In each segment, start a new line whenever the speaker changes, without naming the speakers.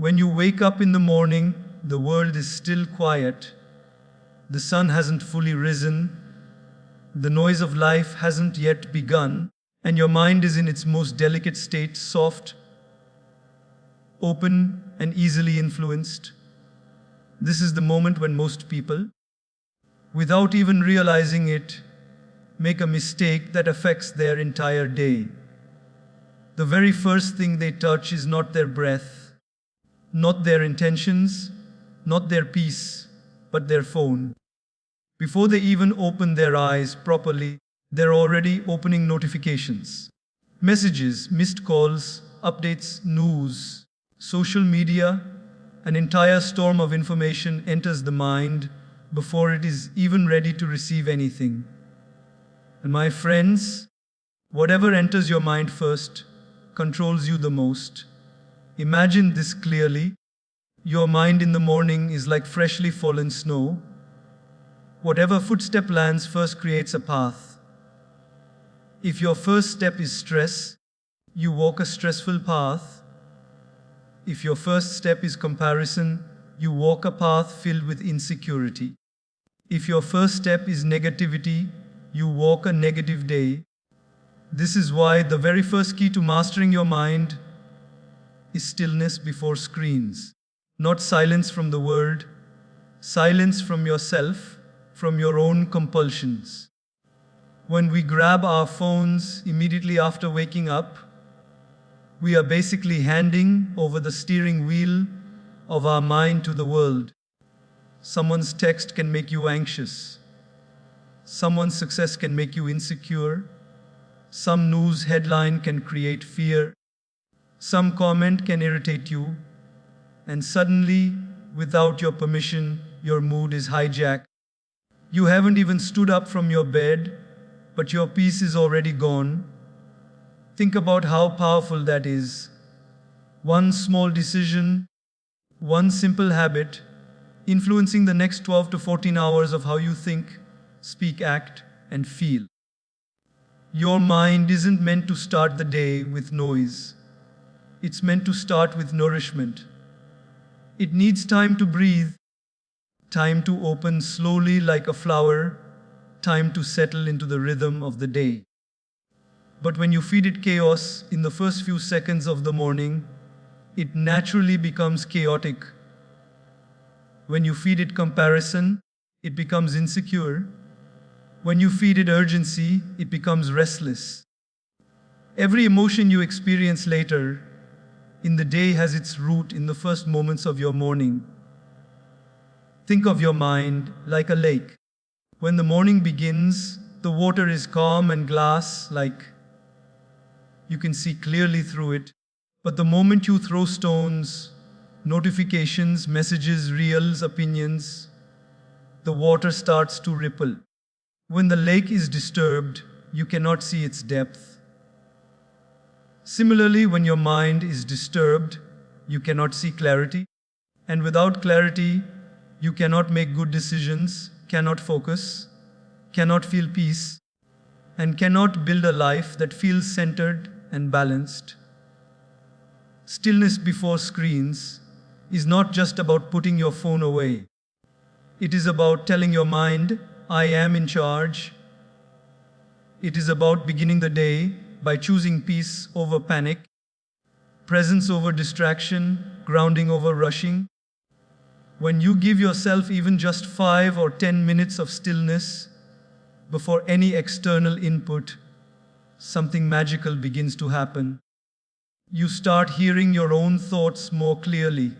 When you wake up in the morning, the world is still quiet. The sun hasn't fully risen. The noise of life hasn't yet begun, and your mind is in its most delicate state, soft, open, and easily influenced. This is the moment when most people, without even realizing it, make a mistake that affects their entire day. The very first thing they touch is not their breath, not their intentions, not their peace, but their phone. Before they even open their eyes properly, they're already opening notifications, messages, missed calls, updates, news, social media. An entire storm of information enters the mind before it is even ready to receive anything. And my friends, whatever enters your mind first controls you the most. Imagine this clearly. Your mind in the morning is like freshly fallen snow. Whatever footstep lands first creates a path. If your first step is stress, you walk a stressful path. If your first step is comparison, you walk a path filled with insecurity. If your first step is negativity, you walk a negative day. This is why the very first key to mastering your mind is stillness before screens. Not silence from the world, silence from yourself, from your own compulsions. When we grab our phones immediately after waking up, we are basically handing over the steering wheel of our mind to the world. Someone's text can make you anxious. Someone's success can make you insecure. Some news headline can create fear. Some comment can irritate you. And suddenly, without your permission, your mood is hijacked. You haven't even stood up from your bed, but your peace is already gone. Think about how powerful that is. One small decision, one simple habit, influencing the next 12 to 14 hours of how you think, speak, act, and feel. Your mind isn't meant to start the day with noise. It's meant to start with nourishment. It needs time to breathe, time to open slowly like a flower, time to settle into the rhythm of the day. But when you feed it chaos in the first few seconds of the morning, it naturally becomes chaotic. When you feed it comparison, it becomes insecure. When you feed it urgency, it becomes restless. Every emotion you experience later in the day has its root in the first moments of your morning. Think of your mind like a lake. When the morning begins, the water is calm and glass-like. You can see clearly through it. But the moment you throw stones, notifications, messages, reels, opinions, the water starts to ripple. When the lake is disturbed, you cannot see its depth. Similarly, when your mind is disturbed, you cannot see clarity. And without clarity, you cannot make good decisions, cannot focus, cannot feel peace, and cannot build a life that feels centered and balanced. Stillness before screens is not just about putting your phone away. It is about telling your mind, I am in charge. It is about beginning the day by choosing peace over panic, presence over distraction, grounding over rushing. When you give yourself even just 5 or 10 minutes of stillness before any external input, something magical begins to happen. You start hearing your own thoughts more clearly.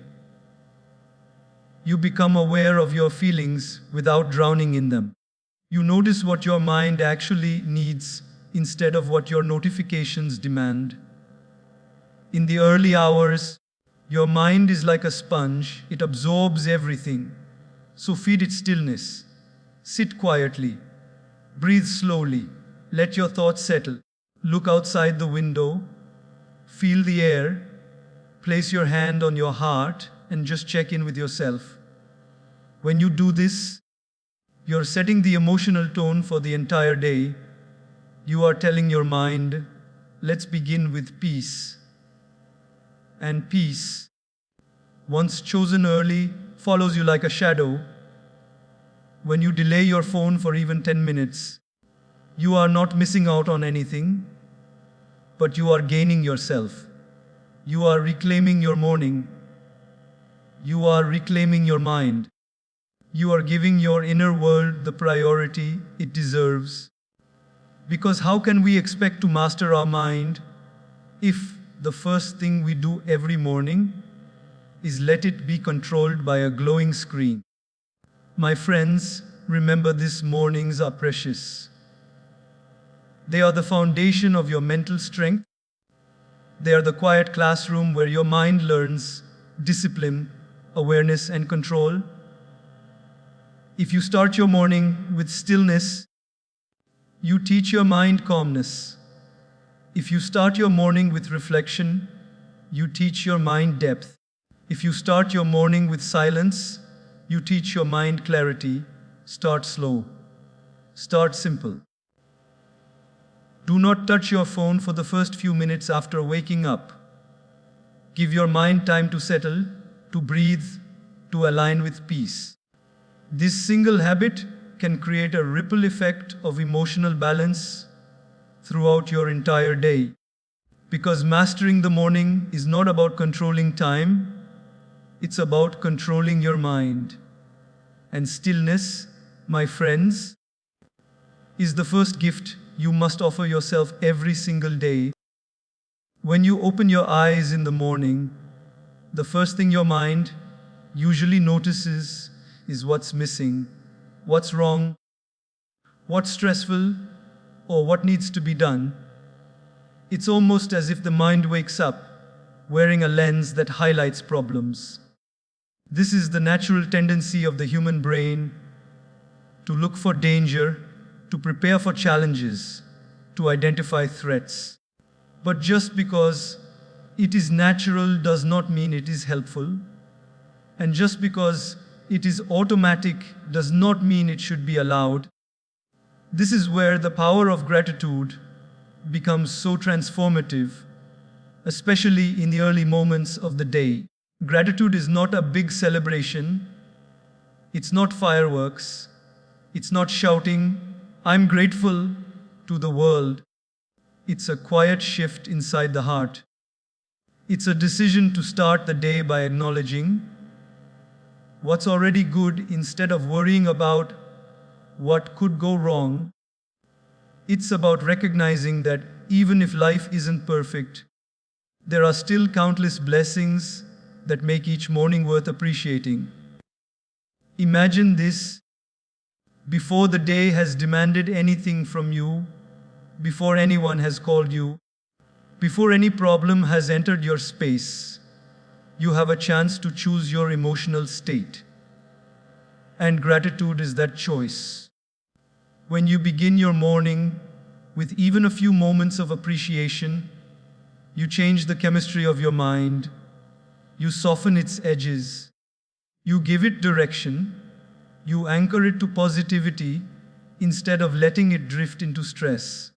You become aware of your feelings without drowning in them. You notice what your mind actually needs instead of what your notifications demand. In the early hours, your mind is like a sponge. It absorbs everything. So feed it stillness. Sit quietly. Breathe slowly. Let your thoughts settle. Look outside the window. Feel the air. Place your hand on your heart and just check in with yourself. When you do this, you're setting the emotional tone for the entire day. You are telling your mind, let's begin with peace. And peace once chosen early, follows you like a shadow. When you delay your phone for even 10 minutes, you are not missing out on anything, but you are gaining yourself. You are reclaiming your morning. You are reclaiming your mind. You are giving your inner world the priority it deserves. Because how can we expect to master our mind if the first thing we do every morning is let it be controlled by a glowing screen? My friends, remember these mornings are precious. They are the foundation of your mental strength. They are the quiet classroom where your mind learns discipline, awareness, and control. If you start your morning with stillness, you teach your mind calmness. If you start your morning with reflection, you teach your mind depth. If you start your morning with silence, you teach your mind clarity. Start slow. Start simple. Do not touch your phone for the first few minutes after waking up. Give your mind time to settle, to breathe, to align with peace. This single habit can create a ripple effect of emotional balance throughout your entire day. Because mastering the morning is not about controlling time, it's about controlling your mind. And stillness, my friends, is the first gift you must offer yourself every single day. When you open your eyes in the morning, the first thing your mind usually notices is what's missing, what's wrong, what's stressful, or what needs to be done. It's almost as if the mind wakes up wearing a lens that highlights problems. This is the natural tendency of the human brain to look for danger, to prepare for challenges, to identify threats. But just because it is natural does not mean it is helpful. And just because it is automatic does not mean it should be allowed. This is where the power of gratitude becomes so transformative, especially in the early moments of the day. Gratitude is not a big celebration. It's not fireworks. It's not shouting, "I'm grateful," to the world. It's a quiet shift inside the heart. It's a decision to start the day by acknowledging what's already good instead of worrying about what could go wrong. It's about recognizing that even if life isn't perfect, there are still countless blessings that make each morning worth appreciating. Imagine this: before the day has demanded anything from you, before anyone has called you, before any problem has entered your space, you have a chance to choose your emotional state. And gratitude is that choice. When you begin your morning with even a few moments of appreciation, you change the chemistry of your mind, you soften its edges, you give it direction, you anchor it to positivity instead of letting it drift into stress.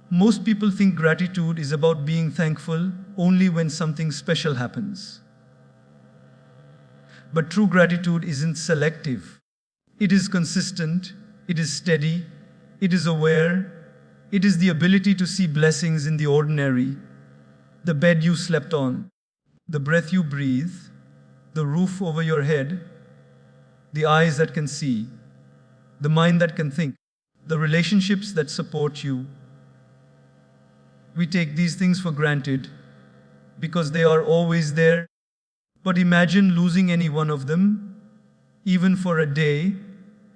Most people think gratitude is about being thankful only when something special happens. But true gratitude isn't selective. It is consistent, it is steady, it is aware, it is the ability to see blessings in the ordinary: the bed you slept on, the breath you breathe, the roof over your head, the eyes that can see, the mind that can think, the relationships that support you. We take these things for granted because they are always there. But imagine losing any one of them, even for a day,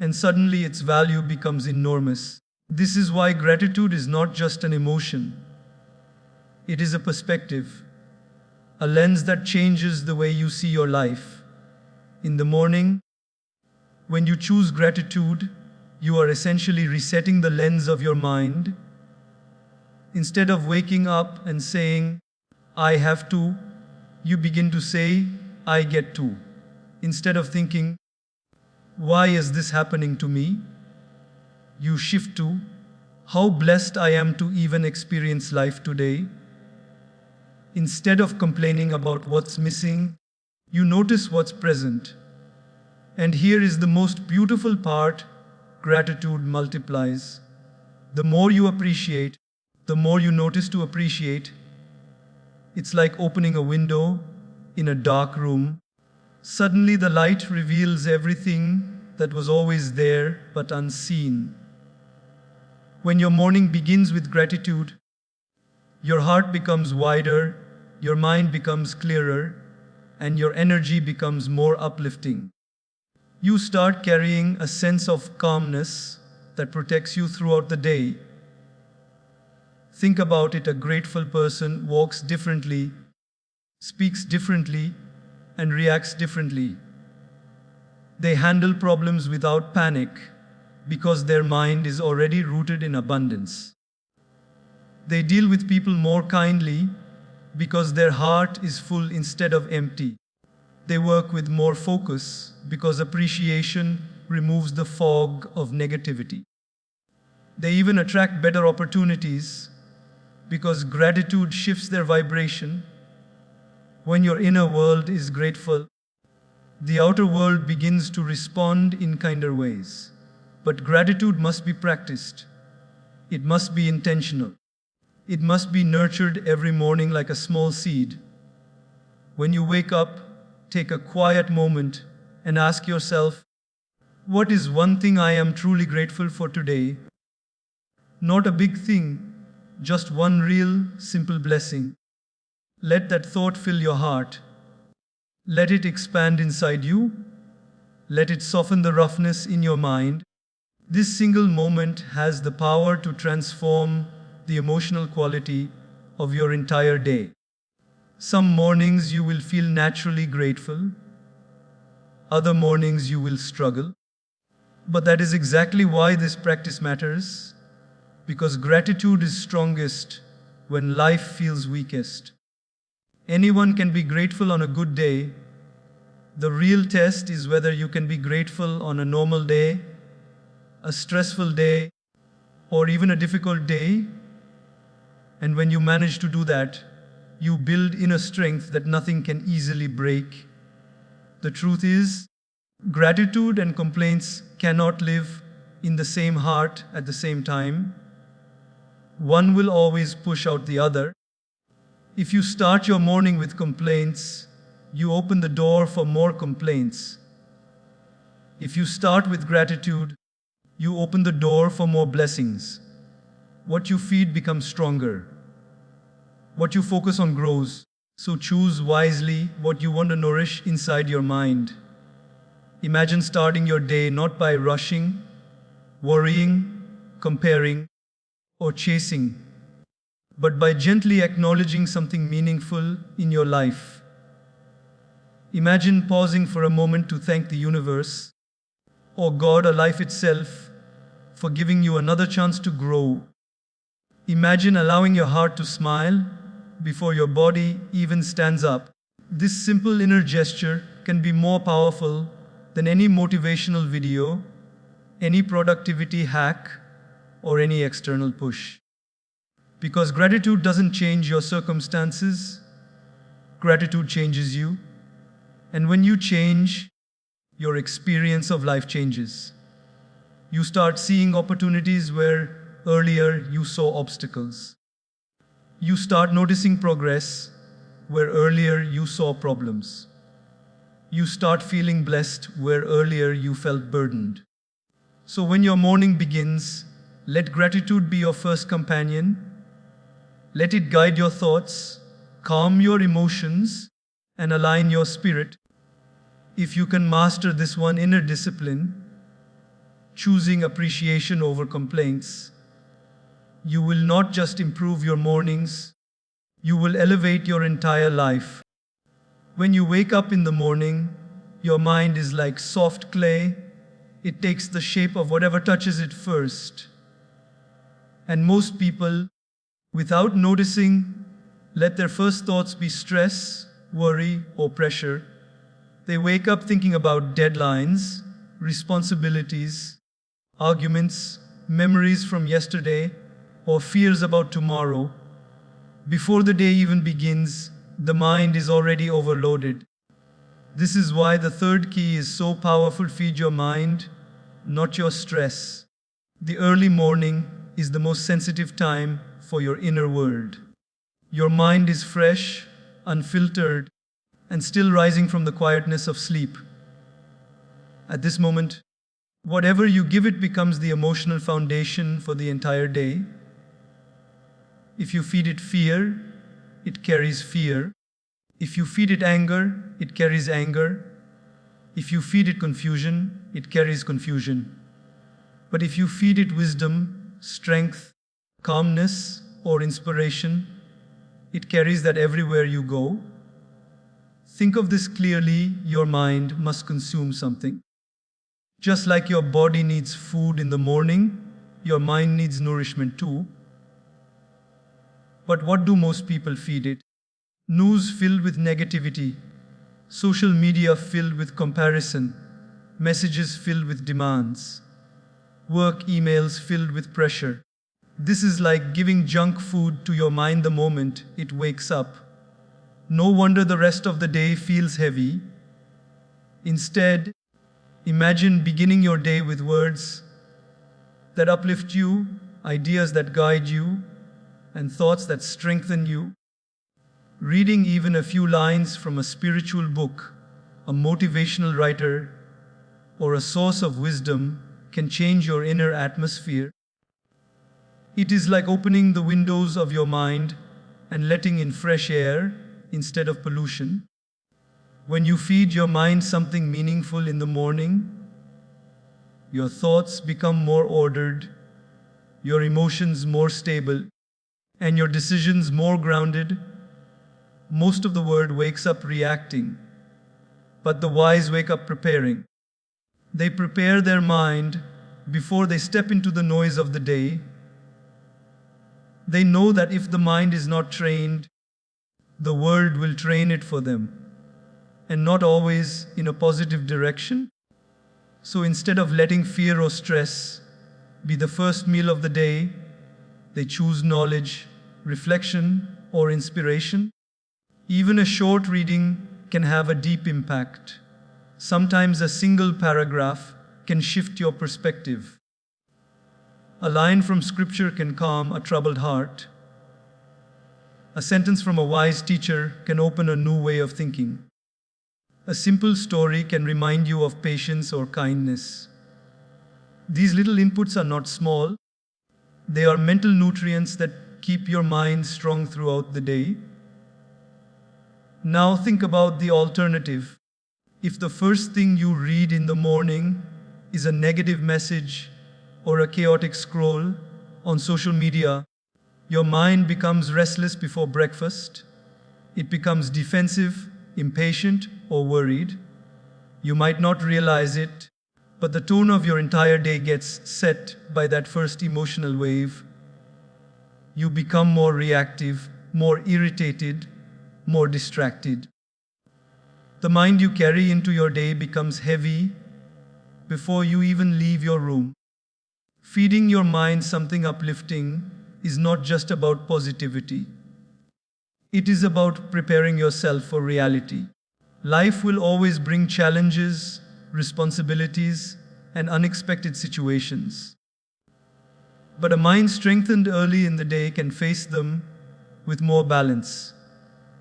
and suddenly its value becomes enormous. This is why gratitude is not just an emotion. It is a perspective, a lens that changes the way you see your life. In the morning, when you choose gratitude, you are essentially resetting the lens of your mind. Instead of waking up and saying, "I have to," you begin to say, "I get to." Instead of thinking, "Why is this happening to me?" you shift to, "How blessed I am to even experience life today." Instead of complaining about what's missing, You notice what's present. And here is the most beautiful part: gratitude multiplies. The more you appreciate, the more you notice to appreciate. It's like opening a window in a dark room. Suddenly, the light reveals everything that was always there but unseen. When your morning begins with gratitude, your heart becomes wider, your mind becomes clearer, and your energy becomes more uplifting. You start carrying a sense of calmness that protects you throughout the day. Think about it: a grateful person walks differently, speaks differently, and reacts differently. They handle problems without panic because their mind is already rooted in abundance. They deal with people more kindly because their heart is full instead of empty. They work with more focus because appreciation removes the fog of negativity. They even attract better opportunities because gratitude shifts their vibration. When your inner world is grateful, the outer world begins to respond in kinder ways. But gratitude must be practiced. It must be intentional. It must be nurtured every morning like a small seed. When you wake up, take a quiet moment and ask yourself, what is one thing I am truly grateful for today? Not a big thing, just one real, simple blessing. Let that thought fill your heart. Let it expand inside you. Let it soften the roughness in your mind. This single moment has the power to transform the emotional quality of your entire day. Some mornings you will feel naturally grateful. Other mornings you will struggle. But that is exactly why this practice matters, because gratitude is strongest when life feels weakest. Anyone can be grateful on a good day. The real test is whether you can be grateful on a normal day, a stressful day, or even a difficult day. And when you manage to do that, you build inner strength that nothing can easily break. The truth is, gratitude and complaints cannot live in the same heart at the same time. One will always push out the other. If you start your morning with complaints, you open the door for more complaints. If you start with gratitude, you open the door for more blessings. What you feed becomes stronger. What you focus on grows. So choose wisely what you want to nourish inside your mind. Imagine starting your day not by rushing, worrying, comparing, or chasing, but by gently acknowledging something meaningful in your life. Imagine pausing for a moment to thank the universe, or God or life itself, for giving you another chance to grow. Imagine allowing your heart to smile before your body even stands up. This simple inner gesture can be more powerful than any motivational video, any productivity hack, or any external push. Because gratitude doesn't change your circumstances, gratitude changes you. And when you change, your experience of life changes. You start seeing opportunities where earlier you saw obstacles. You start noticing progress where earlier you saw problems. You start feeling blessed where earlier you felt burdened. So when your morning begins, let gratitude be your first companion. Let it guide your thoughts, calm your emotions, and align your spirit. If you can master this one inner discipline, choosing appreciation over complaints, you will not just improve your mornings, you will elevate your entire life. When you wake up in the morning, your mind is like soft clay. It takes the shape of whatever touches it first. And most people, without noticing, let their first thoughts be stress, worry, or pressure. They wake up thinking about deadlines, responsibilities, arguments, memories from yesterday, or fears about tomorrow. Before the day even begins, the mind is already overloaded. This is why the third key is so powerful. Feed your mind, not your stress. The early morning is the most sensitive time for your inner world. Your mind is fresh, unfiltered, and still rising from the quietness of sleep. At this moment, whatever you give it becomes the emotional foundation for the entire day. If you feed it fear, it carries fear. If you feed it anger, it carries anger. If you feed it confusion, it carries confusion. But if you feed it wisdom, strength, calmness, or inspiration, it carries that everywhere you go. Think of this clearly. Your mind must consume something. Just like your body needs food in the morning, your mind needs nourishment too. But what do most people feed it? News filled with negativity, social media filled with comparison, messages filled with demands, work emails filled with pressure. This is like giving junk food to your mind the moment it wakes up. No wonder the rest of the day feels heavy. Instead, imagine beginning your day with words that uplift you, ideas that guide you, and thoughts that strengthen you. Reading even a few lines from a spiritual book, a motivational writer, or a source of wisdom can change your inner atmosphere. It is like opening the windows of your mind and letting in fresh air instead of pollution. When you feed your mind something meaningful in the morning, your thoughts become more ordered, your emotions more stable, and your decisions more grounded. Most of the world wakes up reacting, but the wise wake up preparing. They prepare their mind before they step into the noise of the day. They know that if the mind is not trained, the world will train it for them, and not always in a positive direction. So instead of letting fear or stress be the first meal of the day, they choose knowledge, reflection, or inspiration. Even a short reading can have a deep impact. Sometimes a single paragraph can shift your perspective. A line from scripture can calm a troubled heart. A sentence from a wise teacher can open a new way of thinking. A simple story can remind you of patience or kindness. These little inputs are not small. They are mental nutrients that keep your mind strong throughout the day. Now think about the alternative. If the first thing you read in the morning is a negative message or a chaotic scroll on social media, your mind becomes restless before breakfast. It becomes defensive, impatient, or worried. You might not realize it, but the tone of your entire day gets set by that first emotional wave. You become more reactive, more irritated, more distracted. The mind you carry into your day becomes heavy before you even leave your room. Feeding your mind something uplifting is not just about positivity. It is about preparing yourself for reality. Life will always bring challenges, responsibilities, and unexpected situations. But a mind strengthened early in the day can face them with more balance.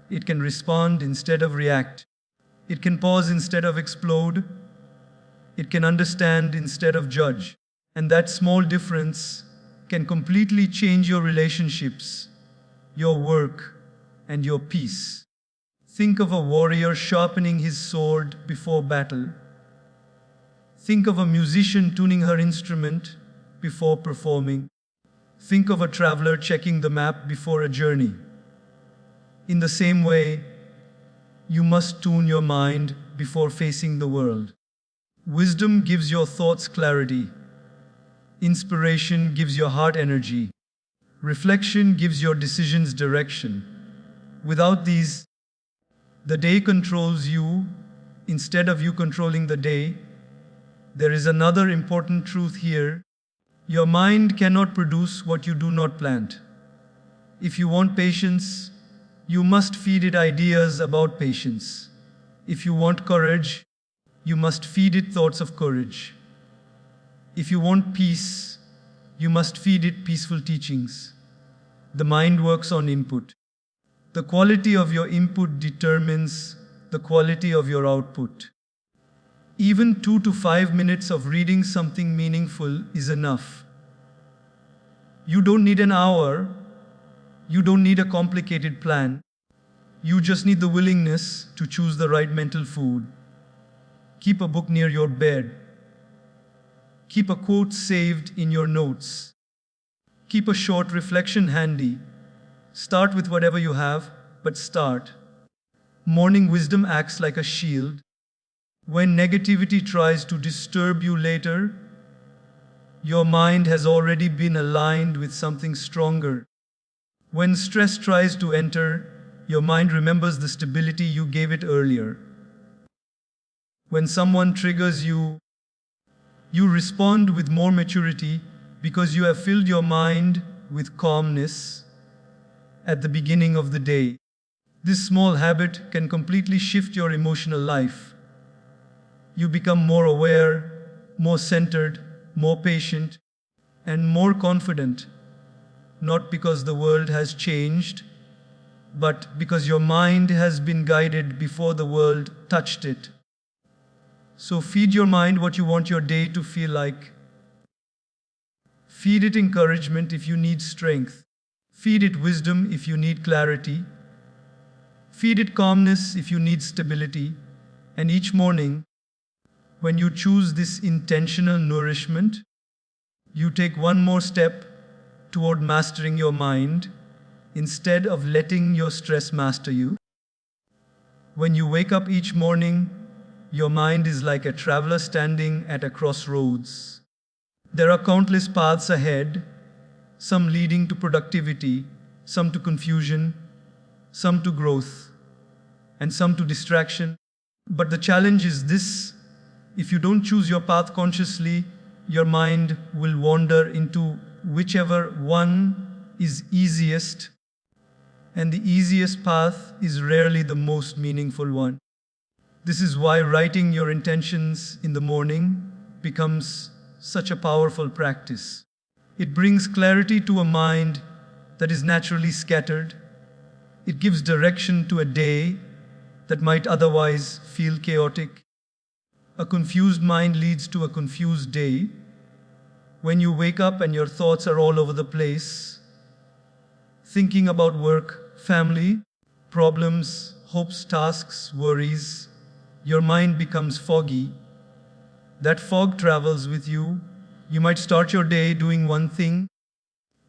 It can respond instead of react. It can pause instead of explode. It can understand instead of judge. And that small difference can completely change your relationships, your work, and your peace. Think of a warrior sharpening his sword before battle. Think of a musician tuning her instrument before performing. Think of a traveler checking the map before a journey. In the same way, you must tune your mind before facing the world. Wisdom gives your thoughts clarity. Inspiration gives your heart energy. Reflection gives your decisions direction. Without these, the day controls you instead of you controlling the day. There is another important truth here. Your mind cannot produce what you do not plant. If you want patience, you must feed it ideas about patience. If you want courage, you must feed it thoughts of courage. If you want peace, you must feed it peaceful teachings. The mind works on input. The quality of your input determines the quality of your output. Even 2 to 5 minutes of reading something meaningful is enough. You don't need an hour. You don't need a complicated plan. You just need the willingness to choose the right mental food. Keep a book near your bed. Keep a quote saved in your notes. Keep a short reflection handy. Start with whatever you have, but start. Morning wisdom acts like a shield. When negativity tries to disturb you later, your mind has already been aligned with something stronger. When stress tries to enter, your mind remembers the stability you gave it earlier. When someone triggers you, you respond with more maturity because you have filled your mind with calmness at the beginning of the day. This small habit can completely shift your emotional life. You become more aware, more centered, more patient, and more confident, not because the world has changed, but because your mind has been guided before the world touched it. So feed your mind what you want your day to feel like. Feed it encouragement if you need strength. Feed it wisdom if you need clarity. Feed it calmness if you need stability. And each morning, when you choose this intentional nourishment, you take one more step toward mastering your mind instead of letting your stress master you. When you wake up each morning, your mind is like a traveler standing at a crossroads. There are countless paths ahead, some leading to productivity, some to confusion, some to growth, and some to distraction. But the challenge is this: if you don't choose your path consciously, your mind will wander into whichever one is easiest, and the easiest path is rarely the most meaningful one. This is why writing your intentions in the morning becomes such a powerful practice. It brings clarity to a mind that is naturally scattered. It gives direction to a day that might otherwise feel chaotic. A confused mind leads to a confused day. When you wake up and your thoughts are all over the place, thinking about work, family, problems, hopes, tasks, worries, your mind becomes foggy. That fog travels with you. You might start your day doing one thing,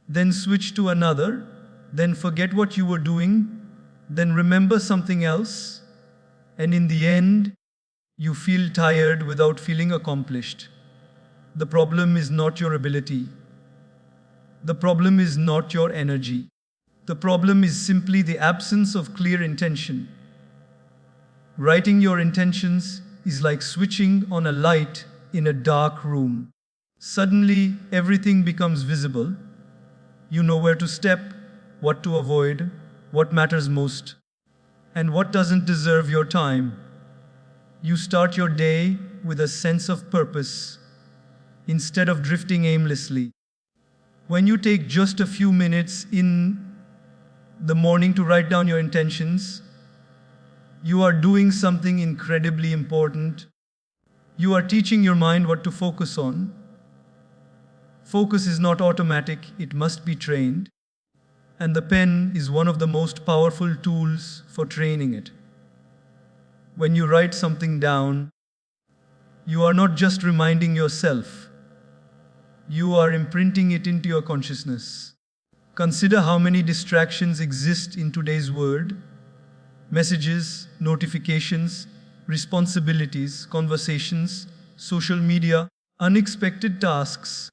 then switch to another, then forget what you were doing, then remember something else, and in the end, you feel tired without feeling accomplished. The problem is not your ability. The problem is not your energy. The problem is simply the absence of clear intention. Writing your intentions is like switching on a light in a dark room. Suddenly, everything becomes visible. You know where to step, what to avoid, what matters most, and what doesn't deserve your time. You start your day with a sense of purpose instead of drifting aimlessly. When you take just a few minutes in the morning to write down your intentions, you are doing something incredibly important. You are teaching your mind what to focus on. Focus is not automatic, it must be trained. And the pen is one of the most powerful tools for training it. When you write something down, you are not just reminding yourself, you are imprinting it into your consciousness. Consider how many distractions exist in today's world. Messages, notifications, responsibilities, conversations, social media, unexpected tasks.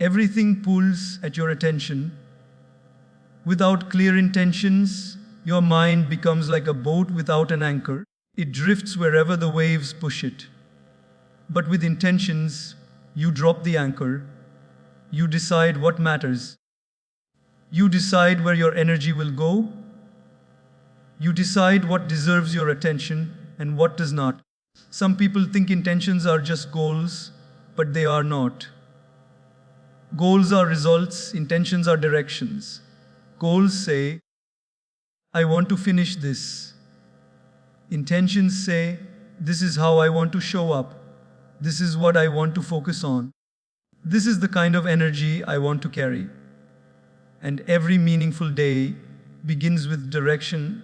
Everything pulls at your attention. Without clear intentions, your mind becomes like a boat without an anchor. It drifts wherever the waves push it. But with intentions, you drop the anchor. You decide what matters. You decide where your energy will go. You decide what deserves your attention, and what does not. Some people think intentions are just goals, but they are not. Goals are results, intentions are directions. Goals say, I want to finish this. Intentions say, this is how I want to show up. This is what I want to focus on. This is the kind of energy I want to carry. And every meaningful day begins with direction,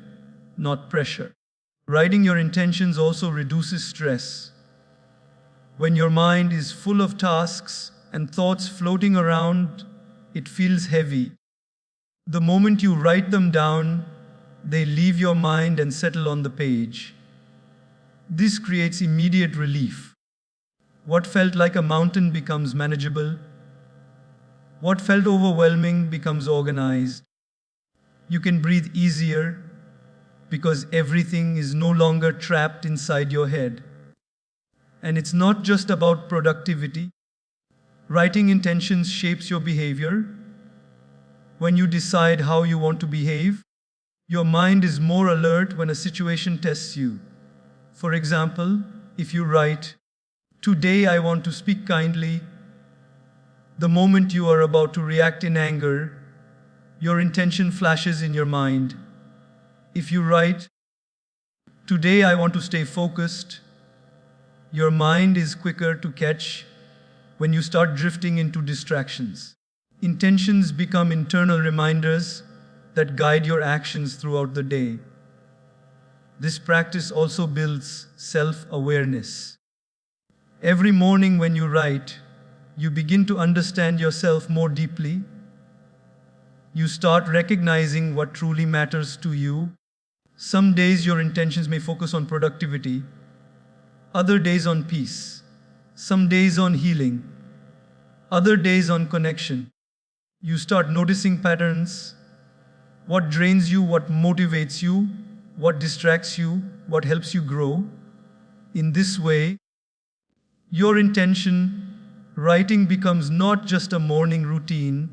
not pressure. Writing your intentions also reduces stress. When your mind is full of tasks and thoughts floating around, it feels heavy. The moment you write them down, they leave your mind and settle on the page. This creates immediate relief. What felt like a mountain becomes manageable. What felt overwhelming becomes organized. You can breathe easier because everything is no longer trapped inside your head. And it's not just about productivity. Writing intentions shapes your behavior. When you decide how you want to behave, your mind is more alert when a situation tests you. For example, if you write, "Today I want to speak kindly," the moment you are about to react in anger, your intention flashes in your mind. If you write, "Today I want to stay focused," your mind is quicker to catch when you start drifting into distractions. Intentions become internal reminders that guide your actions throughout the day. This practice also builds self-awareness. Every morning when you write, you begin to understand yourself more deeply. You start recognizing what truly matters to you. Some days your intentions may focus on productivity, other days on peace, some days on healing, other days on connection. You start noticing patterns, what drains you, what motivates you, what distracts you, what helps you grow. In this way, your intention writing becomes not just a morning routine,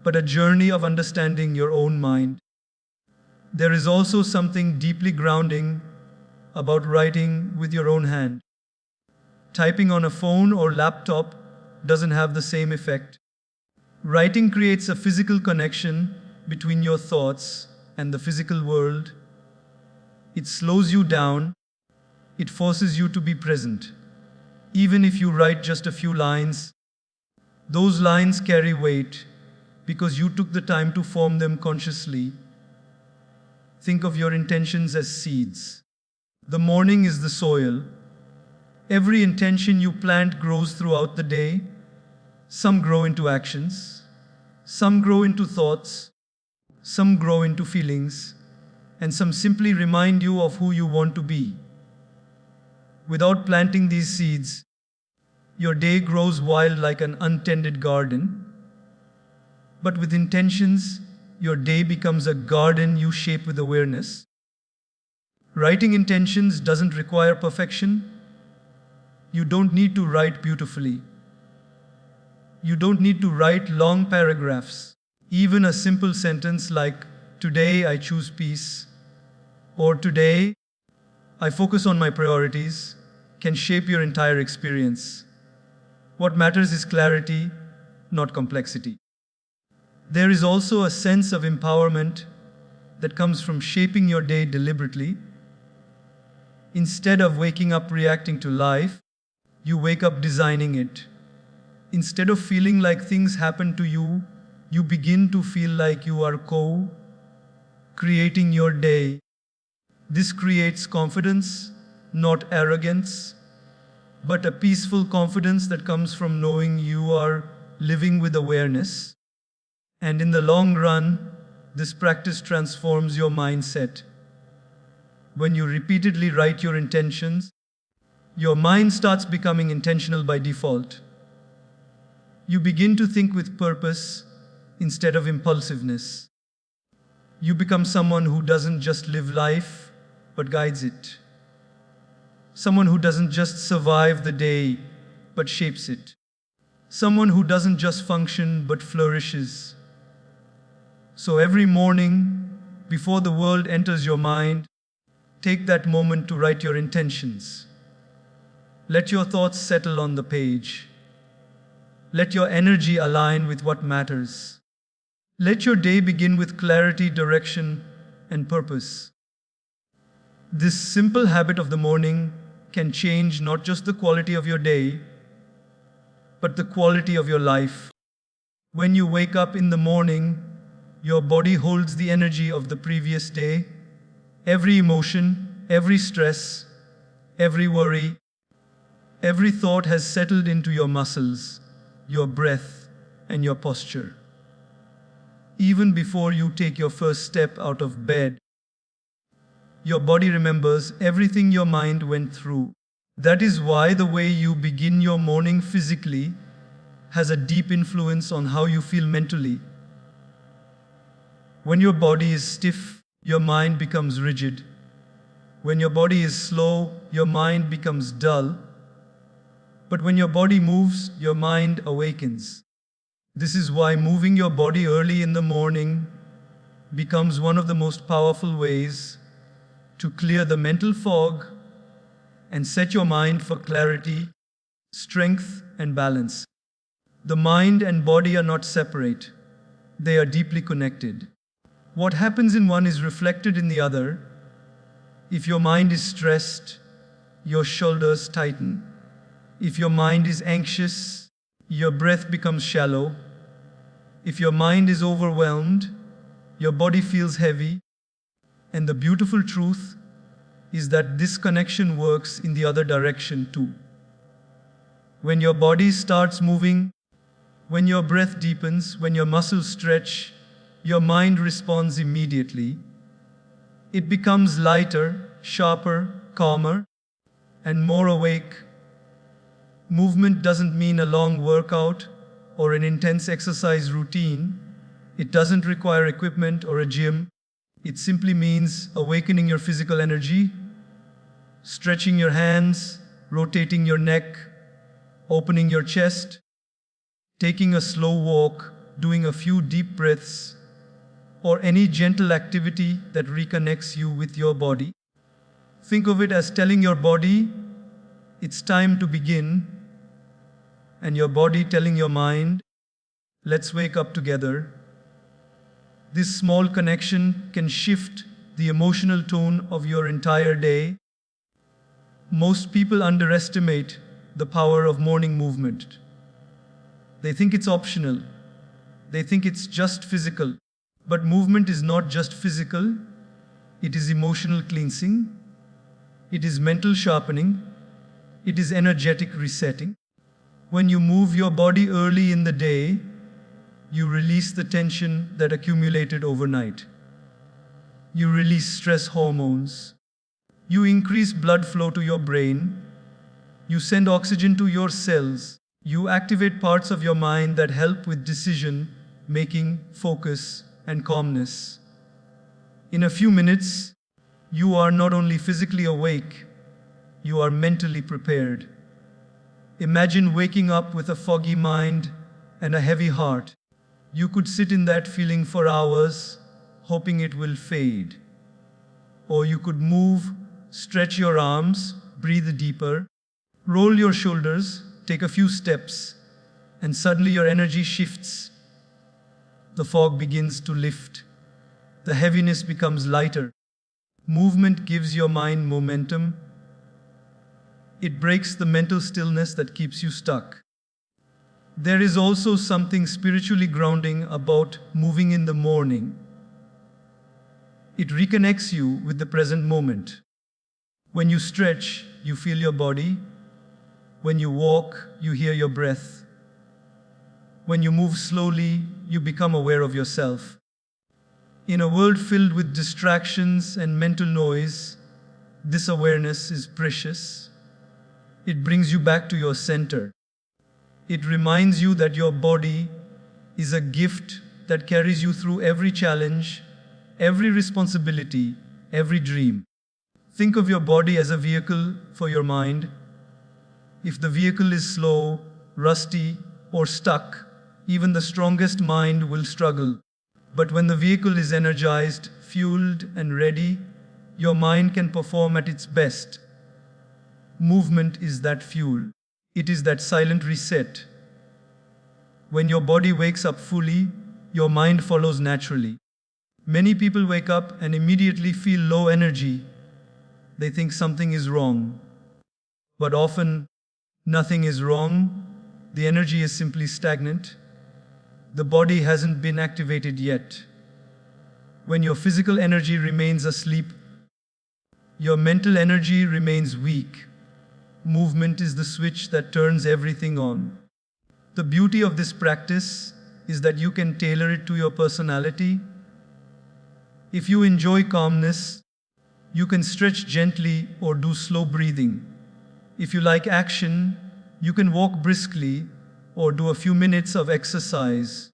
but a journey of understanding your own mind. There is also something deeply grounding about writing with your own hand. Typing on a phone or laptop doesn't have the same effect. Writing creates a physical connection between your thoughts and the physical world. It slows you down. It forces you to be present. Even if you write just a few lines, those lines carry weight because you took the time to form them consciously. Think of your intentions as seeds. The morning is the soil. Every intention you plant grows throughout the day. Some grow into actions, some grow into thoughts, some grow into feelings, and some simply remind you of who you want to be. Without planting these seeds, your day grows wild like an untended garden. But with intentions, your day becomes a garden you shape with awareness. Writing intentions doesn't require perfection. You don't need to write beautifully. You don't need to write long paragraphs. Even a simple sentence like, "Today I choose peace," or "Today I focus on my priorities," can shape your entire experience. What matters is clarity, not complexity. There is also a sense of empowerment that comes from shaping your day deliberately. Instead of waking up reacting to life, you wake up designing it. Instead of feeling like things happen to you, you begin to feel like you are creating your day. This creates confidence, not arrogance, but a peaceful confidence that comes from knowing you are living with awareness. And in the long run, this practice transforms your mindset. When you repeatedly write your intentions, your mind starts becoming intentional by default. You begin to think with purpose instead of impulsiveness. You become someone who doesn't just live life, but guides it. Someone who doesn't just survive the day, but shapes it. Someone who doesn't just function, but flourishes. So every morning, before the world enters your mind, Take that moment to write your intentions. Let your thoughts settle on the page. Let your energy align with what matters. Let your day begin with clarity, direction, and purpose. This simple habit of the morning can change not just the quality of your day, but the quality of your life. When you wake up in the morning, your body holds the energy of the previous day. Every emotion, every stress, every worry, every thought has settled into your muscles, your breath, and your posture. Even before you take your first step out of bed, your body remembers everything your mind went through. That is why the way you begin your morning physically has a deep influence on how you feel mentally. When your body is stiff, your mind becomes rigid. When your body is slow, your mind becomes dull. But when your body moves, your mind awakens. This is why moving your body early in the morning becomes one of the most powerful ways to clear the mental fog and set your mind for clarity, strength, and balance. The mind and body are not separate. They are deeply connected. What happens in one is reflected in the other. If your mind is stressed, your shoulders tighten. If your mind is anxious, your breath becomes shallow. If your mind is overwhelmed, your body feels heavy. And the beautiful truth is that this connection works in the other direction too. When your body starts moving, when your breath deepens, when your muscles stretch, your mind responds immediately. It becomes lighter, sharper, calmer, and more awake. Movement doesn't mean a long workout or an intense exercise routine. It doesn't require equipment or a gym. It simply means awakening your physical energy, stretching your hands, rotating your neck, opening your chest, taking a slow walk, doing a few deep breaths, or any gentle activity that reconnects you with your body. Think of it as telling your body, it's time to begin, and your body telling your mind, let's wake up together. This small connection can shift the emotional tone of your entire day. Most people underestimate the power of morning movement. They think it's optional. They think it's just physical. But movement is not just physical. It is emotional cleansing. It is mental sharpening. It is energetic resetting. When you move your body early in the day, you release the tension that accumulated overnight. You release stress hormones. You increase blood flow to your brain. You send oxygen to your cells. You activate parts of your mind that help with decision making, focus, and calmness. In a few minutes, you are not only physically awake, you are mentally prepared. Imagine waking up with a foggy mind and a heavy heart. You could sit in that feeling for hours, hoping it will fade. Or you could move, stretch your arms, breathe deeper, roll your shoulders, take a few steps, and suddenly your energy shifts. The fog begins to lift. The heaviness becomes lighter. Movement gives your mind momentum. It breaks the mental stillness that keeps you stuck. There is also something spiritually grounding about moving in the morning. It reconnects you with the present moment. When you stretch, you feel your body. When you walk, you hear your breath. When you move slowly, you become aware of yourself. In a world filled with distractions and mental noise, this awareness is precious. It brings you back to your center. It reminds you that your body is a gift that carries you through every challenge, every responsibility, every dream. Think of your body as a vehicle for your mind. If the vehicle is slow, rusty, or stuck, even the strongest mind will struggle. But when the vehicle is energized, fueled, and ready, your mind can perform at its best. Movement is that fuel. It is that silent reset. When your body wakes up fully, your mind follows naturally. Many people wake up and immediately feel low energy. They think something is wrong. But often, nothing is wrong. The energy is simply stagnant. The body hasn't been activated yet. When your physical energy remains asleep, your mental energy remains weak. Movement is the switch that turns everything on. The beauty of this practice is that you can tailor it to your personality. If you enjoy calmness, you can stretch gently or do slow breathing. If you like action, you can walk briskly or do a few minutes of exercise.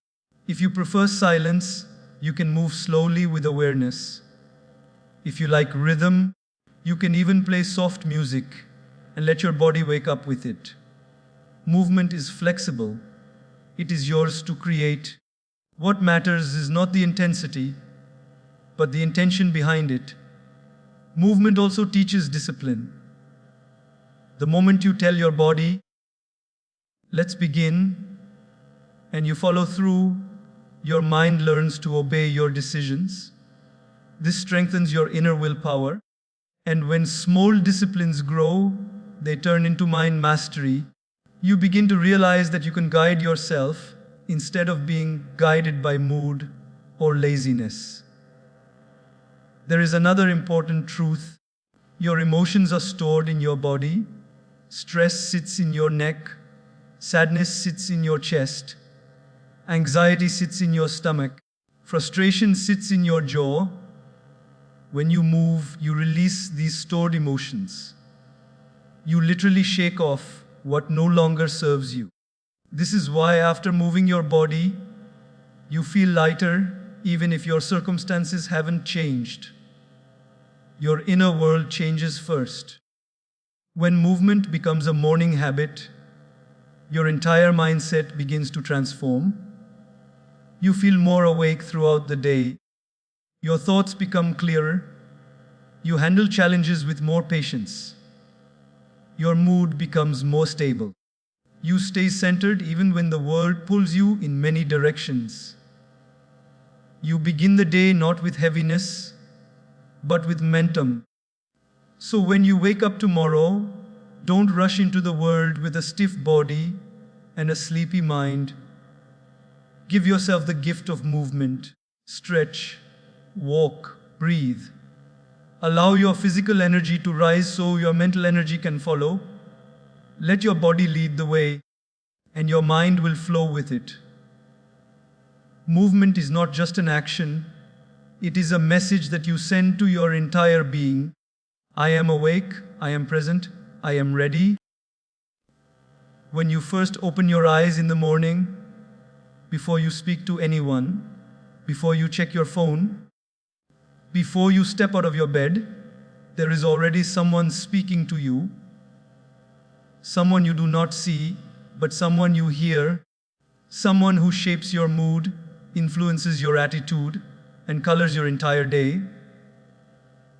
If you prefer silence, you can move slowly with awareness. If you like rhythm, you can even play soft music and let your body wake up with it. Movement is flexible. It is yours to create. What matters is not the intensity, but the intention behind it. Movement also teaches discipline. The moment you tell your body, "Let's begin," and you follow through, your mind learns to obey your decisions. This strengthens your inner willpower. And when small disciplines grow, they turn into mind mastery. You begin to realize that you can guide yourself instead of being guided by mood or laziness. There is another important truth. Your emotions are stored in your body. Stress sits in your neck. Sadness sits in your chest. Anxiety sits in your stomach. Frustration sits in your jaw. When you move, you release these stored emotions. You literally shake off what no longer serves you. This is why after moving your body, you feel lighter even if your circumstances haven't changed. Your inner world changes first. When movement becomes a morning habit, your entire mindset begins to transform. You feel more awake throughout the day. Your thoughts become clearer. You handle challenges with more patience. Your mood becomes more stable. You stay centered even when the world pulls you in many directions. You begin the day not with heaviness, but with momentum. So when you wake up tomorrow, don't rush into the world with a stiff body and a sleepy mind. Give yourself the gift of movement. Stretch, walk, breathe. Allow your physical energy to rise so your mental energy can follow. Let your body lead the way, and your mind will flow with it. Movement is not just an action, it is a message that you send to your entire being. I am awake, I am present, I am ready. When you first open your eyes in the morning, before you speak to anyone, before you check your phone, before you step out of your bed, there is already someone speaking to you. Someone you do not see, but someone you hear. Someone who shapes your mood, influences your attitude, and colors your entire day.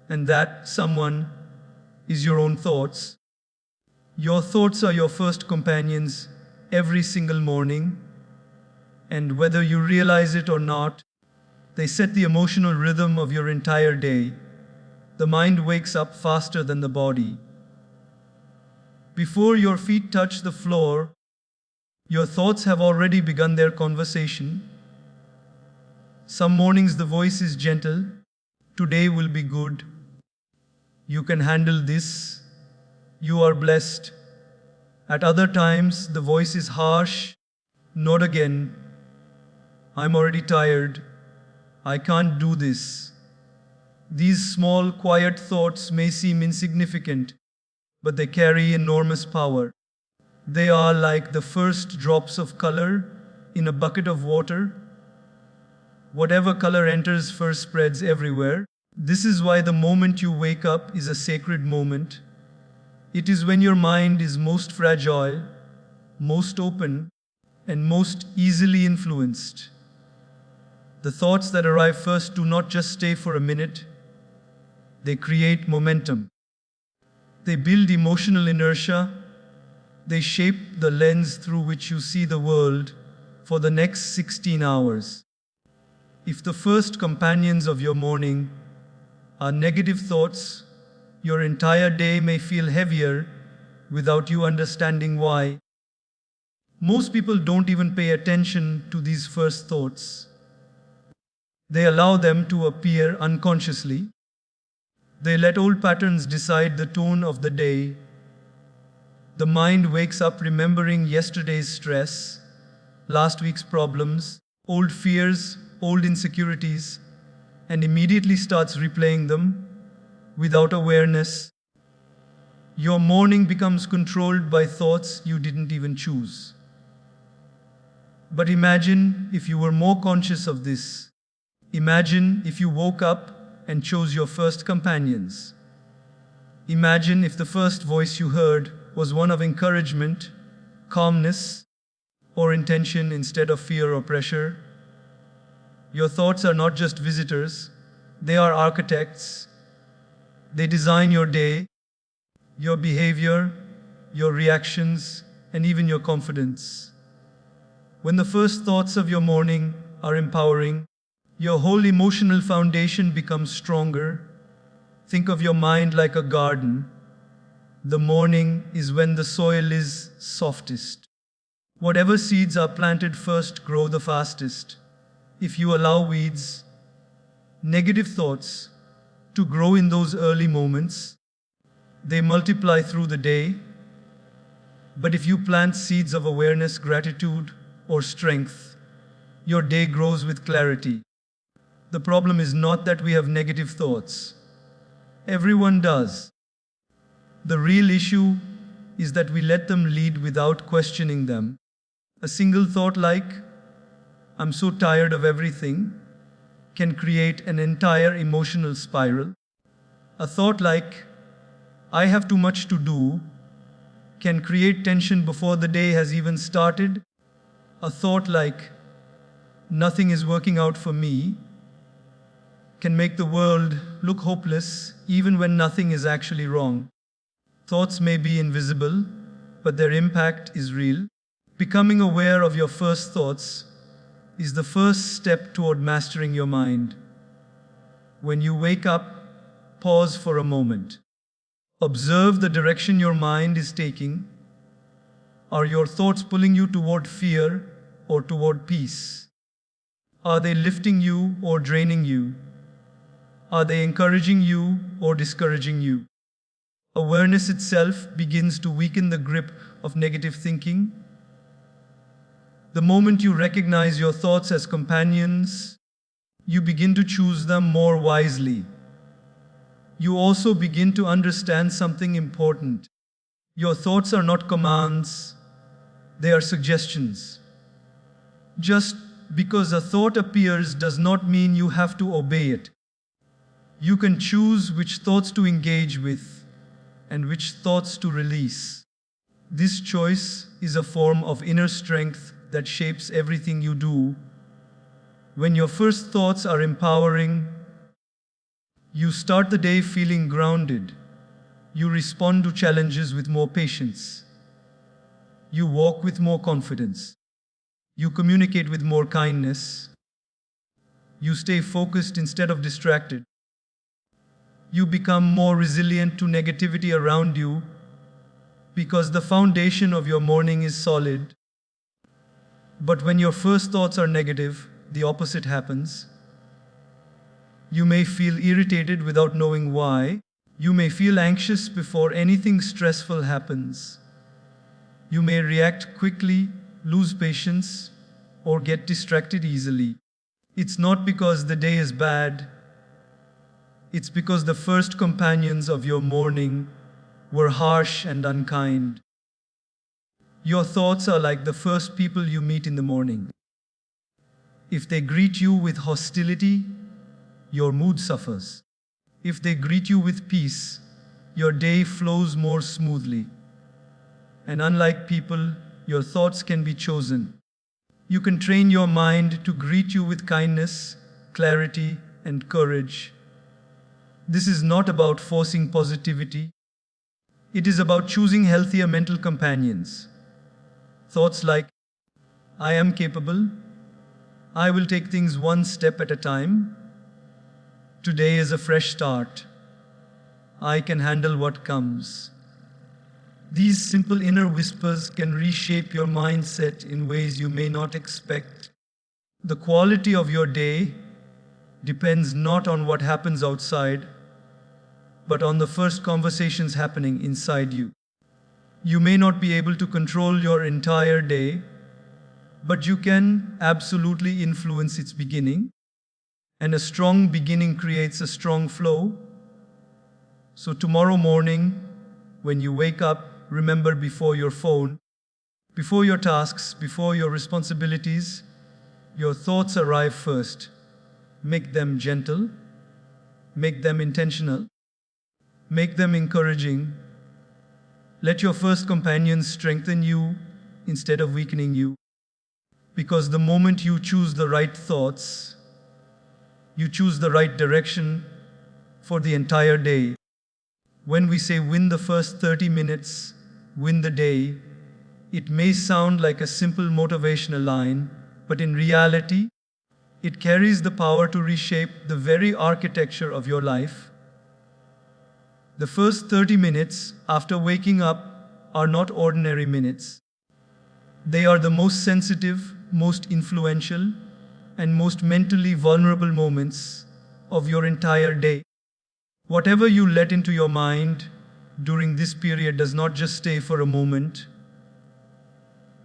And that someone is your own thoughts. Your thoughts are your first companions every single morning. And whether you realize it or not, they set the emotional rhythm of your entire day. The mind wakes up faster than the body. Before your feet touch the floor, your thoughts have already begun their conversation. Some mornings the voice is gentle. Today will be good. You can handle this. You are blessed. At other times, the voice is harsh. Not again. I'm already tired. I can't do this. These small, quiet thoughts may seem insignificant, but they carry enormous power. They are like the first drops of color in a bucket of water. Whatever color enters first spreads everywhere. This is why the moment you wake up is a sacred moment. It is when your mind is most fragile, most open, and most easily influenced. The thoughts that arrive first do not just stay for a minute. They create momentum. They build emotional inertia. They shape the lens through which you see the world for the next 16 hours. If the first companions of your morning are negative thoughts, your entire day may feel heavier without you understanding why. Most people don't even pay attention to these first thoughts. They allow them to appear unconsciously. They let old patterns decide the tone of the day. The mind wakes up remembering yesterday's stress, last week's problems, old fears, old insecurities, and immediately starts replaying them without awareness. Your morning becomes controlled by thoughts you didn't even choose. But imagine if you were more conscious of this. Imagine if you woke up and chose your first companions. Imagine if the first voice you heard was one of encouragement, calmness, or intention instead of fear or pressure. Your thoughts are not just visitors, they are architects. They design your day, your behavior, your reactions, and even your confidence. When the first thoughts of your morning are empowering, your whole emotional foundation becomes stronger. Think of your mind like a garden. The morning is when the soil is softest. Whatever seeds are planted first grow the fastest. If you allow weeds, negative thoughts, to grow in those early moments, they multiply through the day. But if you plant seeds of awareness, gratitude, or strength, your day grows with clarity. The problem is not that we have negative thoughts. Everyone does. The real issue is that we let them lead without questioning them. A single thought like, "I'm so tired of everything," can create an entire emotional spiral. A thought like, "I have too much to do," can create tension before the day has even started. A thought like, "Nothing is working out for me," can make the world look hopeless even when nothing is actually wrong. Thoughts may be invisible, but their impact is real. Becoming aware of your first thoughts is the first step toward mastering your mind. When you wake up, pause for a moment. Observe the direction your mind is taking. Are your thoughts pulling you toward fear or toward peace? Are they lifting you or draining you? Are they encouraging you or discouraging you? Awareness itself begins to weaken the grip of negative thinking. The moment you recognize your thoughts as companions, you begin to choose them more wisely. You also begin to understand something important. Your thoughts are not commands, they are suggestions. Just because a thought appears does not mean you have to obey it. You can choose which thoughts to engage with and which thoughts to release. This choice is a form of inner strength that shapes everything you do. When your first thoughts are empowering, you start the day feeling grounded. You respond to challenges with more patience. You walk with more confidence. You communicate with more kindness. You stay focused instead of distracted. You become more resilient to negativity around you because the foundation of your morning is solid. But when your first thoughts are negative, the opposite happens. You may feel irritated without knowing why. You may feel anxious before anything stressful happens. You may react quickly, lose patience, or get distracted easily. It's not because the day is bad. It's because the first companions of your morning were harsh and unkind. Your thoughts are like the first people you meet in the morning. If they greet you with hostility, your mood suffers. If they greet you with peace, your day flows more smoothly. And unlike people, your thoughts can be chosen. You can train your mind to greet you with kindness, clarity, and courage. This is not about forcing positivity. It is about choosing healthier mental companions. Thoughts like, I am capable, I will take things one step at a time, today is a fresh start, I can handle what comes. These simple inner whispers can reshape your mindset in ways you may not expect. The quality of your day depends not on what happens outside, but on the first conversations happening inside you. You may not be able to control your entire day, but you can absolutely influence its beginning. And a strong beginning creates a strong flow. So tomorrow morning, when you wake up, remember, before your phone, before your tasks, before your responsibilities, your thoughts arrive first. Make them gentle, make them intentional, make them encouraging. Let your first companions strengthen you instead of weakening you. Because the moment you choose the right thoughts, you choose the right direction for the entire day. When we say win the first 30 minutes, win the day, it may sound like a simple motivational line, but in reality, it carries the power to reshape the very architecture of your life. The first 30 minutes after waking up are not ordinary minutes. They are the most sensitive, most influential, and most mentally vulnerable moments of your entire day. Whatever you let into your mind during this period does not just stay for a moment.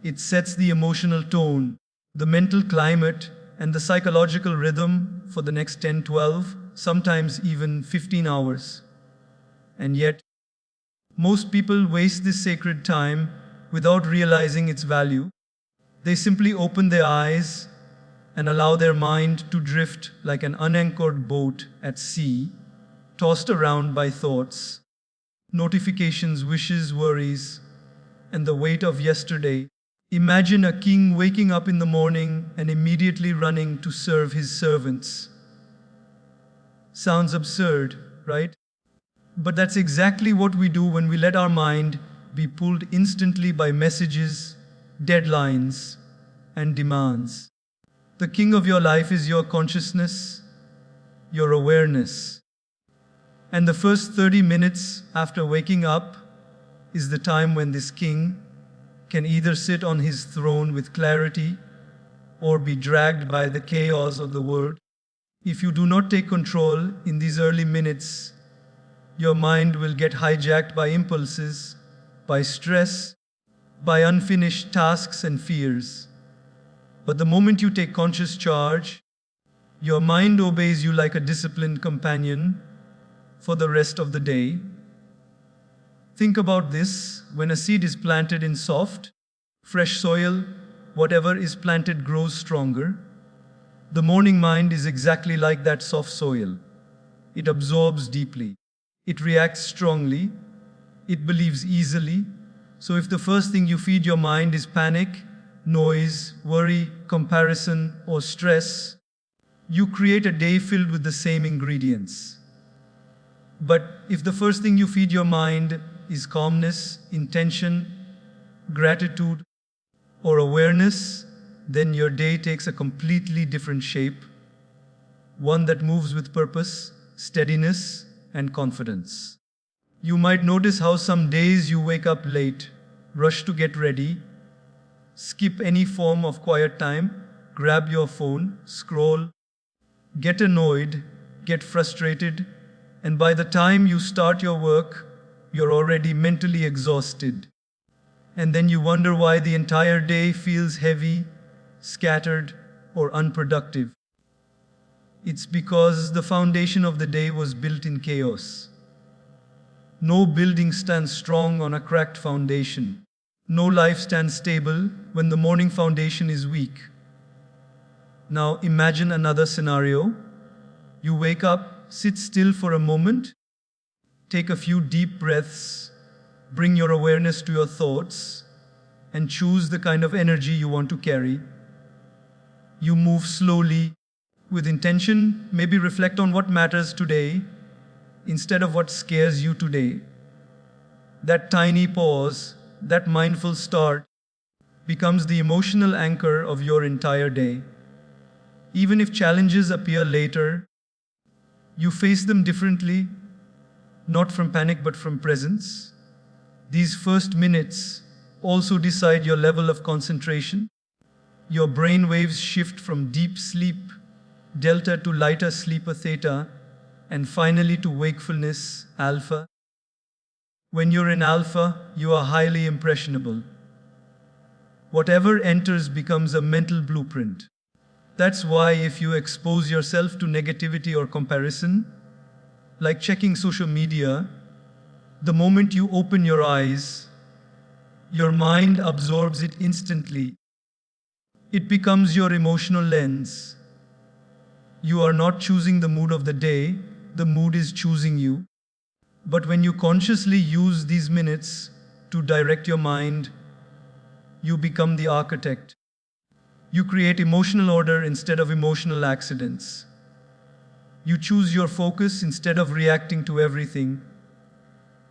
It sets the emotional tone, the mental climate, and the psychological rhythm for the next 10, 12, sometimes even 15 hours. And yet, most people waste this sacred time without realizing its value. They simply open their eyes and allow their mind to drift like an unanchored boat at sea, tossed around by thoughts, notifications, wishes, worries, and the weight of yesterday. Imagine a king waking up in the morning and immediately running to serve his servants. Sounds absurd, right? But that's exactly what we do when we let our mind be pulled instantly by messages, deadlines, and demands. The king of your life is your consciousness, your awareness. And the first 30 minutes after waking up is the time when this king can either sit on his throne with clarity or be dragged by the chaos of the world. If you do not take control in these early minutes, your mind will get hijacked by impulses, by stress, by unfinished tasks and fears. But the moment you take conscious charge, your mind obeys you like a disciplined companion for the rest of the day. Think about this: when a seed is planted in soft, fresh soil, whatever is planted grows stronger. The morning mind is exactly like that soft soil. It absorbs deeply. It reacts strongly. It believes easily. So if the first thing you feed your mind is panic, noise, worry, comparison, or stress, you create a day filled with the same ingredients. But if the first thing you feed your mind is calmness, intention, gratitude, or awareness, then your day takes a completely different shape, one that moves with purpose, steadiness, and confidence. You might notice how some days you wake up late, rush to get ready, skip any form of quiet time, grab your phone, scroll, get annoyed, get frustrated, and by the time you start your work, you're already mentally exhausted. And then you wonder why the entire day feels heavy, scattered, or unproductive. It's because the foundation of the day was built in chaos. No building stands strong on a cracked foundation. No life stands stable when the morning foundation is weak. Now imagine another scenario. You wake up, sit still for a moment, take a few deep breaths, bring your awareness to your thoughts, and choose the kind of energy you want to carry. You move slowly, with intention, maybe reflect on what matters today, instead of what scares you today. That tiny pause, that mindful start, becomes the emotional anchor of your entire day. Even if challenges appear later, you face them differently, not from panic but from presence. These first minutes also decide your level of concentration. Your brain waves shift from deep sleep, delta, to lighter sleeper, theta, and finally to wakefulness, alpha. When you're in alpha, you are highly impressionable. Whatever enters becomes a mental blueprint. That's why if you expose yourself to negativity or comparison, like checking social media, the moment you open your eyes, your mind absorbs it instantly. It becomes your emotional lens. You are not choosing the mood of the day, the mood is choosing you. But when you consciously use these minutes to direct your mind, you become the architect. You create emotional order instead of emotional accidents. You choose your focus instead of reacting to everything.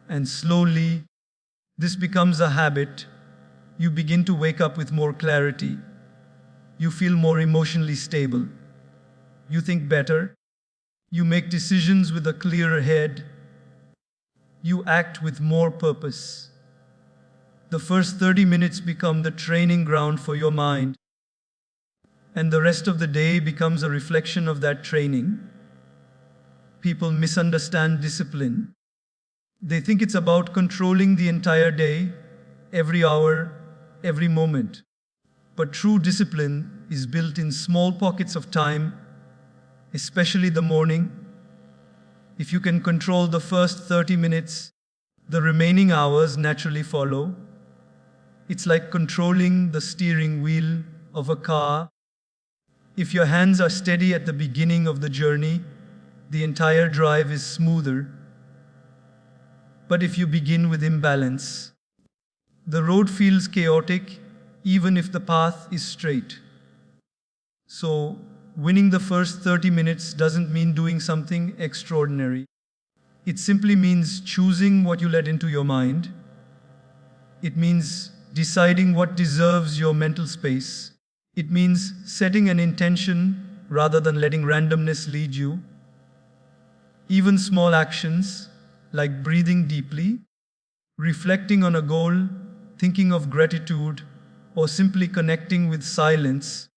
And slowly, this becomes a habit. You begin to wake up with more clarity. You feel more emotionally stable. You think better. You make decisions with a clearer head. You act with more purpose. The first 30 minutes become the training ground for your mind, and the rest of the day becomes a reflection of that training. People misunderstand discipline. They think it's about controlling the entire day, every hour, every moment. But true discipline is built in small pockets of time, especially the morning. If you can control the first 30 minutes, the remaining hours naturally follow. It's like controlling the steering wheel of a car. If your hands are steady at the beginning of the journey, the entire drive is smoother. But if you begin with imbalance, the road feels chaotic even if the path is straight. So, winning the first 30 minutes doesn't mean doing something extraordinary. It simply means choosing what you let into your mind. It means deciding what deserves your mental space. It means setting an intention rather than letting randomness lead you. Even small actions, like breathing deeply, reflecting on a goal, thinking of gratitude, or simply connecting with silence,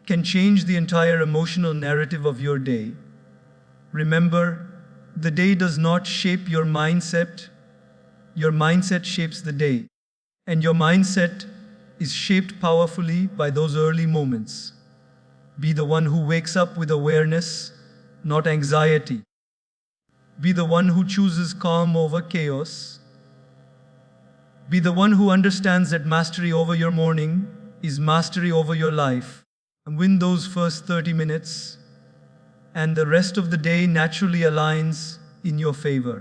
can change the entire emotional narrative of your day. Remember, the day does not shape your mindset shapes the day. And your mindset is shaped powerfully by those early moments. Be the one who wakes up with awareness, not anxiety. Be the one who chooses calm over chaos. Be the one who understands that mastery over your morning is mastery over your life. And win those first 30 minutes, and the rest of the day naturally aligns in your favor.